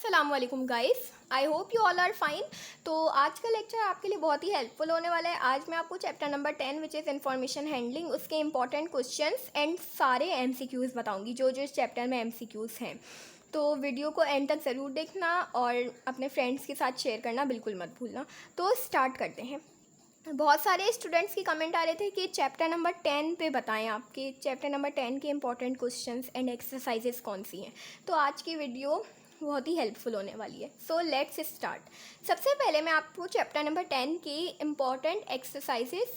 अस्सलाम वालेकुम guys, I hope you all are fine. तो आज का लेक्चर आपके लिए बहुत ही हेल्पफुल होने वाला है। आज मैं आपको chapter number 10 which is information handling, उसके इंपॉर्टेंट क्वेश्चंस एंड सारे एमसीक्यूज़ बताऊंगी जो जो इस चैप्टर में एमसीक्यूज़ हैं। तो वीडियो को एंड तक ज़रूर देखना और अपने फ्रेंड्स के साथ शेयर करना बिल्कुल मत भूलना। तो स्टार्ट करते हैं। बहुत सारे स्टूडेंट्स की कमेंट आ रहे थे कि चैप्टर नंबर 10 पे बताएं, आपके चैप्टर नंबर 10 के इंपॉर्टेंट क्वेश्चंस एंड एक्सरसाइजेस कौन सी हैं। तो आज की वीडियो बहुत ही हेल्पफुल होने वाली है। So let's start. सबसे पहले मैं आपको चैप्टर नंबर 10 की इम्पॉर्टेंट एक्सरसाइजेस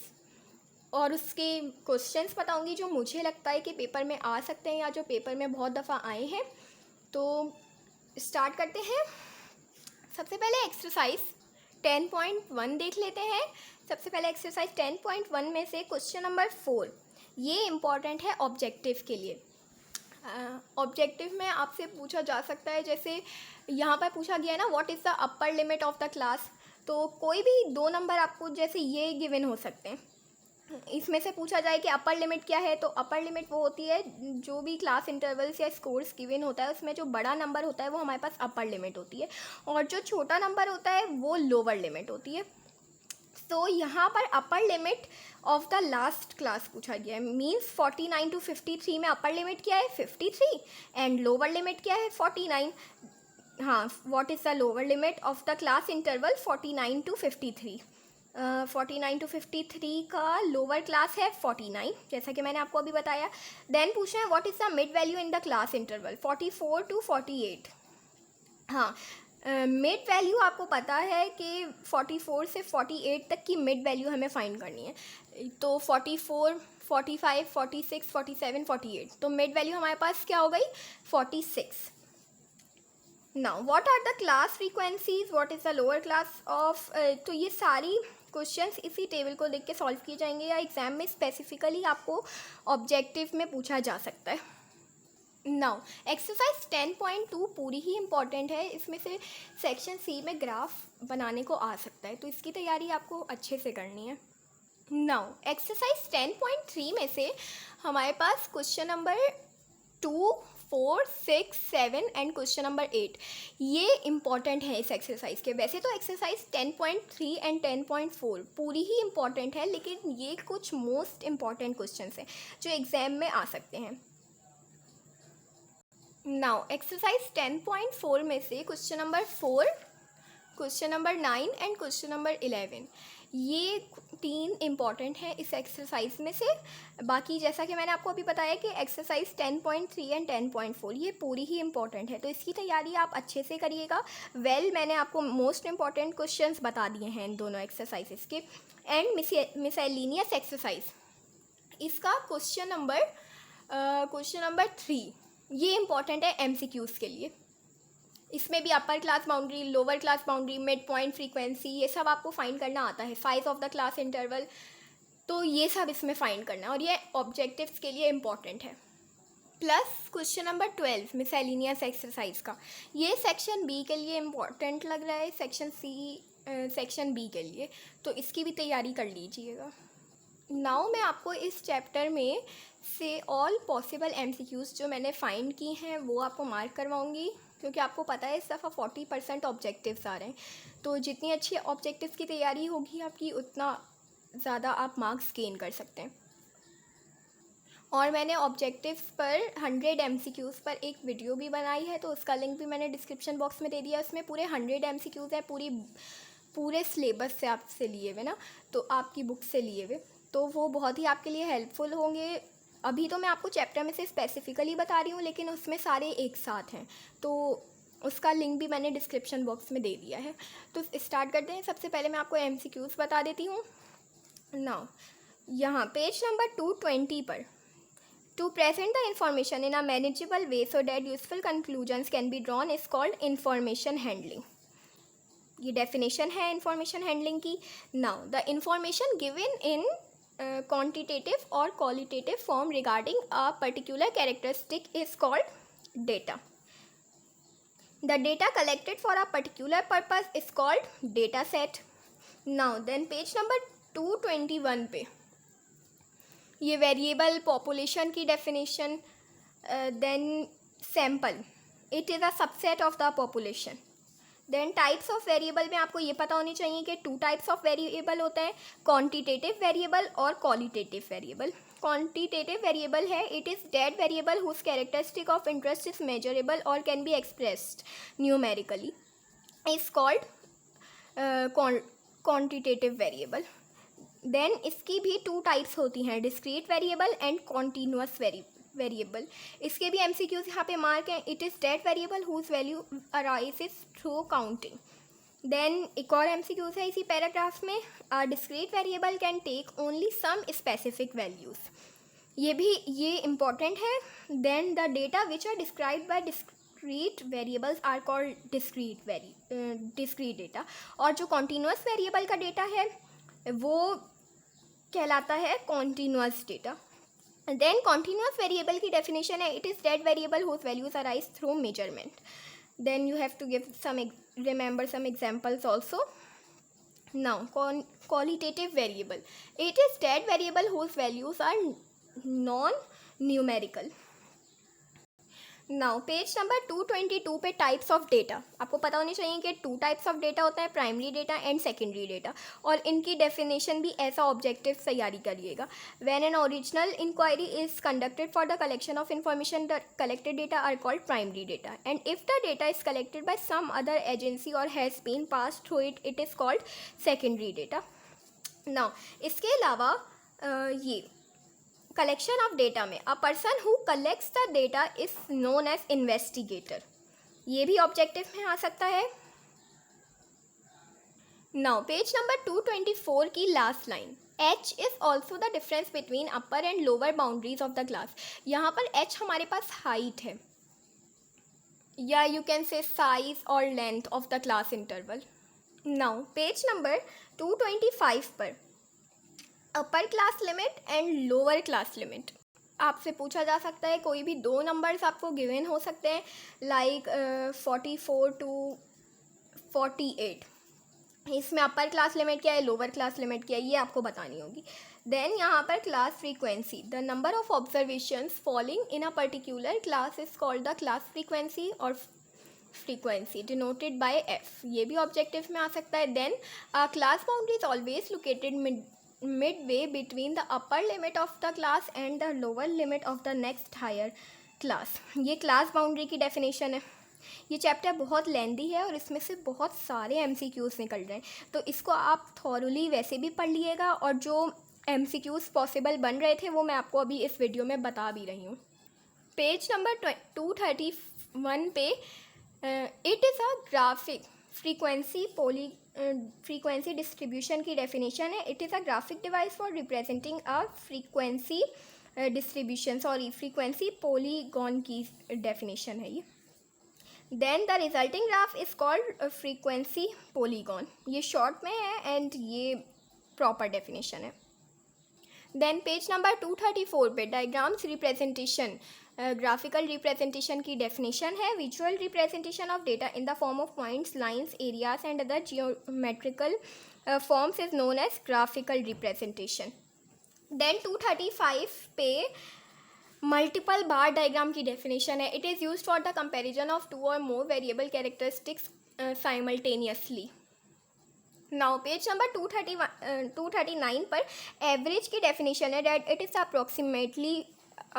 और उसके क्वेश्चंस बताऊंगी जो मुझे लगता है कि पेपर में आ सकते हैं या जो पेपर में बहुत दफ़ा आए हैं। तो स्टार्ट करते हैं। सबसे पहले एक्सरसाइज 10.1 देख लेते हैं। सबसे पहले एक्सरसाइज 10.1 में से क्वेश्चन नंबर 4, ये इम्पॉर्टेंट है ऑब्जेक्टिव के लिए। ऑब्जेक्टिव में आपसे पूछा जा सकता है, जैसे यहाँ पर पूछा गया है ना, what is the upper limit of the class. तो कोई भी दो नंबर आपको जैसे ये गिवन हो सकते हैं, इसमें से पूछा जाए कि अपर लिमिट क्या है। तो अपर लिमिट वो होती है जो भी क्लास इंटरवल्स या स्कोर्स गिवन होता है उसमें जो बड़ा नंबर होता है वो हमारे पास अपर लिमिट होती है और जो छोटा नंबर होता है वो लोअर लिमिट होती है। तो यहाँ पर upper limit of the last class पूछा गया है, मीन्स 49 to 53 में अपर लिमिट क्या है 53 एंड लोअर लिमिट क्या है 49। हाँ, what is the lower limit of the class interval 49 to 53। 49 to 53 का लोअर क्लास है 49, जैसा कि मैंने आपको अभी बताया। देन पूछना है what is the mid value in the class interval 44 to 48। हाँ, मिड वैल्यू आपको पता है कि 44 से 48 तक की मिड वैल्यू हमें फाइंड करनी है। तो 44, 45, 46, 47, 48, तो मिड वैल्यू हमारे पास क्या हो गई 46। Now what are the class frequencies, what is the lower class of. तो ये सारी क्वेश्चंस इसी टेबल को देख के सॉल्व किए जाएंगे या एग्जाम में स्पेसिफिकली आपको ऑब्जेक्टिव में पूछा जा सकता है। नाउ एक्सरसाइज 10.2 पूरी ही इम्पॉर्टेंट है। इसमें से सेक्शन सी में ग्राफ बनाने को आ सकता है, तो इसकी तैयारी आपको अच्छे से करनी है। नाउ एक्सरसाइज 10.3 में से हमारे पास question number 2, 4, 6, 7 and question number 8 ये इम्पॉर्टेंट है इस एक्सरसाइज के। वैसे तो एक्सरसाइज 10.3 एंड 10.4 पूरी ही इम्पॉर्टेंट है, लेकिन ये कुछ मोस्ट इम्पॉर्टेंट क्वेश्चंस हैं जो एग्जाम में आ सकते हैं। नाउ एक्सरसाइज 10.4 में से question number 4, question number 9 and question number 11 ये तीन इम्पॉर्टेंट हैं इस एक्सरसाइज में से। बाकी जैसा कि मैंने आपको अभी बताया कि एक्सरसाइज 10.3 एंड 10.4 ये पूरी ही इम्पॉर्टेंट है, तो इसकी तैयारी आप अच्छे से करिएगा। मैंने आपको मोस्ट इम्पॉर्टेंट क्वेश्चंस बता दिए हैं इन दोनों एक्सरसाइजेस के। एंड मिसलेनियस एक्सरसाइज, इसका क्वेश्चन नंबर 3 ये इम्पॉर्टेंट है एमसीक्यूज़ के लिए। इसमें भी upper class boundary, lower class boundary, mid point frequency, ये सब आपको फाइंड करना आता है। Size of the class interval, तो ये सब इसमें फाइंड करना है और ये ऑब्जेक्टिव्स के लिए इम्पॉर्टेंट है। Plus question number 12 miscellaneous exercise का, ये सेक्शन बी के लिए इम्पॉर्टेंट लग रहा है, सेक्शन बी के लिए, तो इसकी भी तैयारी कर लीजिएगा। नाउ मैं आपको इस चैप्टर में से ऑल पॉसिबल एमसीक्यूज़ जो मैंने फाइंड की हैं वो आपको मार्क करवाऊंगी, क्योंकि आपको पता है इस दफ़ा 40% ऑब्जेक्टिव्स आ रहे हैं। तो जितनी अच्छी ऑब्जेक्टिव्स की तैयारी होगी आपकी उतना ज़्यादा आप मार्क्स गेन कर सकते हैं। और मैंने ऑब्जेक्टिव्स पर 100 एमसीक्यूज़ पर एक वीडियो भी बनाई है, तो उसका लिंक भी मैंने डिस्क्रिप्शन बॉक्स में दे दिया। उसमें पूरे 100 एमसीक्यूज़ है, पूरे सिलेबस से आपसे लिए हुए ना, तो आपकी बुक से लिए हुए, तो वो बहुत ही आपके लिए हेल्पफुल होंगे। अभी तो मैं आपको चैप्टर में से स्पेसिफिकली बता रही हूँ, लेकिन उसमें सारे एक साथ हैं, तो उसका लिंक भी मैंने डिस्क्रिप्शन बॉक्स में दे दिया है। तो स्टार्ट करते हैं। सबसे पहले मैं आपको एमसीक्यूज़ बता देती हूँ। नाउ यहाँ पेज नंबर 220 पर, to present the information in a manageable way so that useful conclusions can be drawn is called information handling. ये डेफिनेशन है इंफॉर्मेशन हैंडलिंग की। Now the information given in quantitative or qualitative form regarding a particular characteristic is called data. The data collected for a particular purpose is called data set. Now then page number 221 पे ये variable population की definition, then sample, it is a subset of the population. Then types of variable में आपको ये पता होनी चाहिए कि 2 टाइप्स ऑफ वेरिएबल होते हैं, क्वांटिटेटिव वेरिएबल और क्वालिटेटिव वेरिएबल। क्वांटिटेटिव वेरिएबल है it is that variable whose characteristic of interest is measurable और can be expressed numerically is called quantitative variable. Then इसकी भी 2 टाइप्स होती हैं, discrete variable and continuous variable. इसके भी MCQs यहाँ पे मार्क हैं, it is that variable whose value arises through counting. Then एक और एमसीक्यूज है इसी पैराग्राफ में, a discrete variable can take only some specific values, ये इम्पॉर्टेंट है। Then the data which are described by discrete variables are called discrete data, और जो continuous variable का डेटा है वो कहलाता है continuous data. Then continuous variable की डेफिनेशन है, it is that variable whose values arise through measurement. Then you have to give remember some examples also. Now qualitative variable, it is that variable whose values are non-numerical. Now page number 222 पे types of data आपको पता होनी चाहिए कि 2 types of data होता है, primary data and secondary data, और इनकी डेफिनेशन भी ऐसा ऑब्जेक्टिव तैयारी करिएगा। When an original inquiry is conducted for the collection of information, the collected data are called primary data, and if the data is collected by some other agency और has been pass through it, it is called secondary data. Now इसके अलावा ये collection of data में a person who collects the data is known as investigator, ये भी objective में आ सकता है। नाउ पेज नंबर 224 की last line, h is also the difference between upper and lower boundaries of the class. यहाँ पर h हमारे पास हाइट है, या यू कैन से साइज और length of the class interval. Now page number 225 पर upper class limit and lower class limit आपसे पूछा जा सकता है। कोई भी 2 नंबर्स आपको गिवन हो सकते हैं, लाइक 44 to 48, इसमें अपर क्लास लिमिट क्या है, लोअर क्लास लिमिट क्या है, ये आपको बतानी होगी। देन यहाँ पर class frequency, the number of observations falling in a particular class is called the class frequency और फ्रीक्वेंसी डिनोटेड बाय f, ये भी ऑब्जेक्टिव में आ सकता है। Then class boundary is always located midway between the upper limit of the class and the lower limit of the next higher class, ये class boundary की definition है। ये चैप्टर बहुत लेंदी है और इसमें से बहुत सारे MCQs निकल रहे हैं, तो इसको आप थॉरली वैसे भी पढ़ लिएगा, और जो MCQs पॉसिबल बन रहे थे वो मैं आपको अभी इस वीडियो में बता भी रही हूँ। पेज नंबर 231 पे it is a graphic frequency distribution की डेफिनेशन है, it is a graphic device for representing a frequency distribution, frequency polygon की डेफिनेशन है ये। Then the resulting graph is called frequency polygon, ये शॉर्ट में है and ये प्रॉपर डेफिनेशन है। देन पेज नंबर 234 पे डायग्राम्स रिप्रेजेंटेशन, ग्राफिकल रिप्रेजेंटेशन की डेफिनेशन है, visual representation of data in the form of points, lines, areas and other geometrical forms is known as graphical representation. Then 235 पे multiple bar diagram की definition है, it is used for the comparison of 2 और more variable characteristics simultaneously. Now page number 239 पर average की definition है, that it is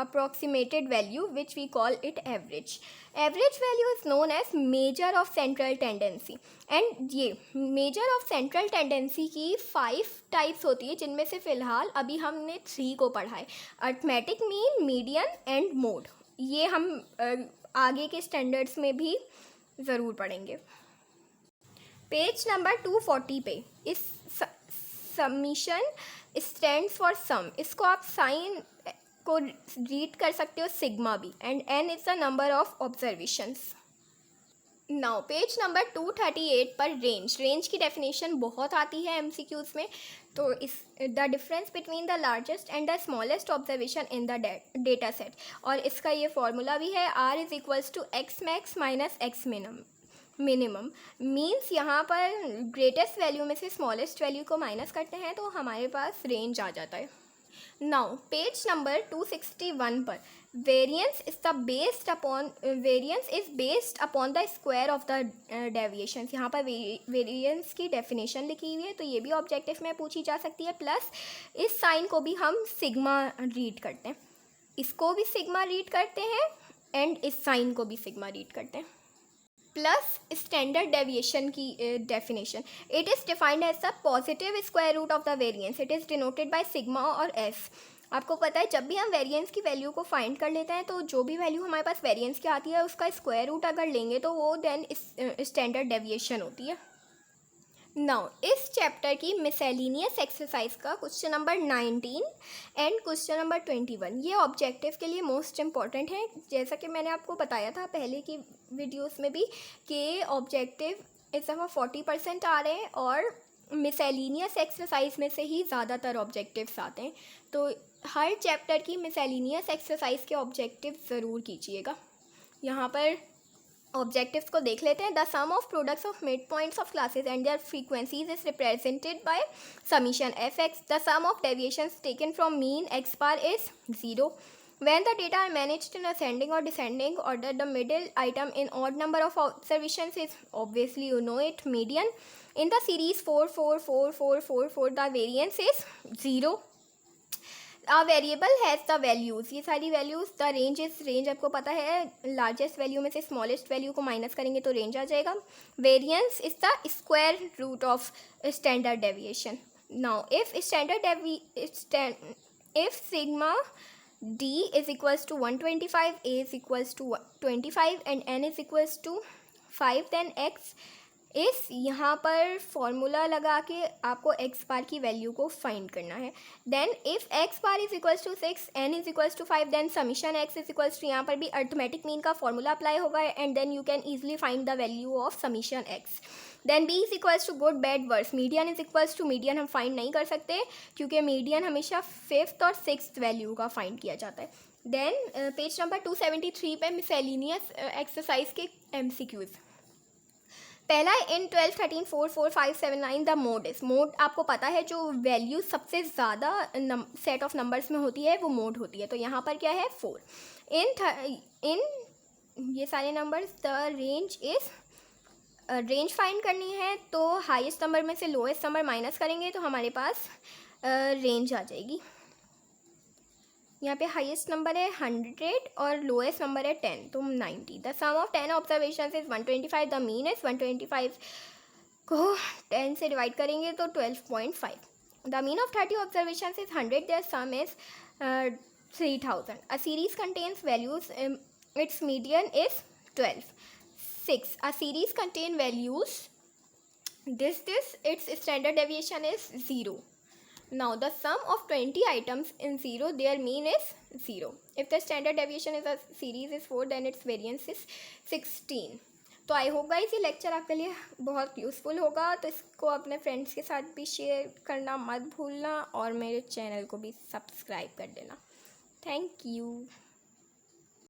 approximated value which we call it average. Average value is known as measure of central tendency, and ये measure of central tendency की 5 types होती है, जिनमें से फ़िलहाल अभी हमने 3 को पढ़ा है, arithmetic mean, median and mode. ये हम आगे के स्टैंडर्ड्स में भी ज़रूर पढ़ेंगे। पेज नंबर 240 पे इस समीशन स्टैंड्स फॉर सम, इसको आप साइन को रीड कर सकते हो सिग्मा भी, and n is the number of observations. Now page number 238 पर रेंज की डेफिनेशन बहुत आती है MCQs में, तो इस the difference between the largest and the smallest observation in the data set, और इसका ये फॉर्मूला भी है, r is equals to x max minus x minimum. Means यहाँ पर ग्रेटेस्ट वैल्यू में से स्मॉलेस्ट वैल्यू को माइनस करते हैं तो हमारे पास रेंज आ जाता है। नाउ पेज नंबर 261 पर variance is based upon the square of the deviations. यहाँ पर वेरियंस की डेफिनेशन लिखी हुई है, तो ये भी ऑब्जेक्टिव में पूछी जा सकती है। प्लस इस साइन को भी हम सिग्मा रीड करते हैं, इसको भी सिग्मा रीड करते हैं एंड इस साइन को भी सिग्मा रीड करते हैं। प्लस स्टैंडर्ड डेविएशन की definition, it is defined as the positive square root of the variance, it is denoted by sigma और एस। आपको पता है जब भी हम वेरिएंस की वैल्यू को फाइंड कर लेते हैं तो जो भी वैल्यू हमारे पास वेरिएंस की आती है उसका स्क्वायर रूट अगर लेंगे तो वो देन स्टैंडर्ड डेविएशन होती है। नाउ इस चैप्टर की मिसैलिनियस एक्सरसाइज का question number 19 and question number 21 ये ऑब्जेक्टिव के लिए मोस्ट इम्पॉर्टेंट है। जैसा कि मैंने आपको बताया था पहले की वीडियोस में भी कि ऑब्जेक्टिव इस दफ़ा 40% आ रहे हैं और मिसैलिनियस एक्सरसाइज में से ही ज़्यादातर ऑब्जेक्टिव्स आते हैं। तो हर चैप्टर की मिसैलिनियस एक्सरसाइज के ऑब्जेक्टिव ज़रूर कीजिएगा। यहाँ पर ऑब्जेक्टिव्स को देख लेते हैं। The sum of products of mid points of classes and their frequencies is represented by summation F X. The sum of deviations taken from mean X bar is 0. When the data are managed in ascending or descending order, the middle item in odd number of observations is obviously you know it median. In the series 4 4 4 4 4 4 the variance is 0. A variable has the values, ये सारी values, the range is, range आपको पता है largest value में से smallest value को minus करेंगे तो range आ जाएगा. Variance is the square root of standard deviation. Now if sigma d is equals to 125, a is equals to 25 and n is equals to 5, then x इस यहाँ पर formula लगा के आपको एक्स बार की वैल्यू को फाइंड करना है. Then if X bar is equals to 6, N is equals to 5, then summation X is equals to, यहाँ पर भी अर्थमेटिक मीन का फॉर्मूला अप्लाई होगा and then you can easily find the value of summation X. Then B is equals to good bad worse. Median is equals to, median हम find नहीं कर सकते क्योंकि मीडियन हमेशा 5th और 6th value का find किया जाता है. देन पेज नंबर 273 पे मिसैलिनियस एक्सरसाइज के MCQs. पहला इन 12 13 4 4 5 7 9 द मोड इज. मोड आपको पता है जो वैल्यू सबसे ज़्यादा सेट ऑफ नंबर्स में होती है वो मोड होती है. तो यहाँ पर क्या है 4. इन ये सारे numbers the range is, range find करनी है तो हाईएस्ट नंबर में से लोएस्ट नंबर माइनस करेंगे तो हमारे पास रेंज आ जाएगी. यहाँ पे हाईएस्ट नंबर है 100 और लोएस्ट नंबर है 10 तो 90. The sum of 10 observation is 125. The mean is 125 को 10 से डिवाइड करेंगे तो 12.5. The mean of 30 observation is 100. Their sum is 3000. A series contains values, its median is 12. 6. A series contain values this its standard deviation is 0. Now the sum of 20 items in 0, their mean is 0. If the standard deviation is a series is 4, then its variance is 16. तो I hope guys ये lecture आपके लिए बहुत useful होगा. तो इसको अपने friends के साथ भी शेयर करना मत भूलना और मेरे चैनल को भी सब्सक्राइब कर देना. Thank you.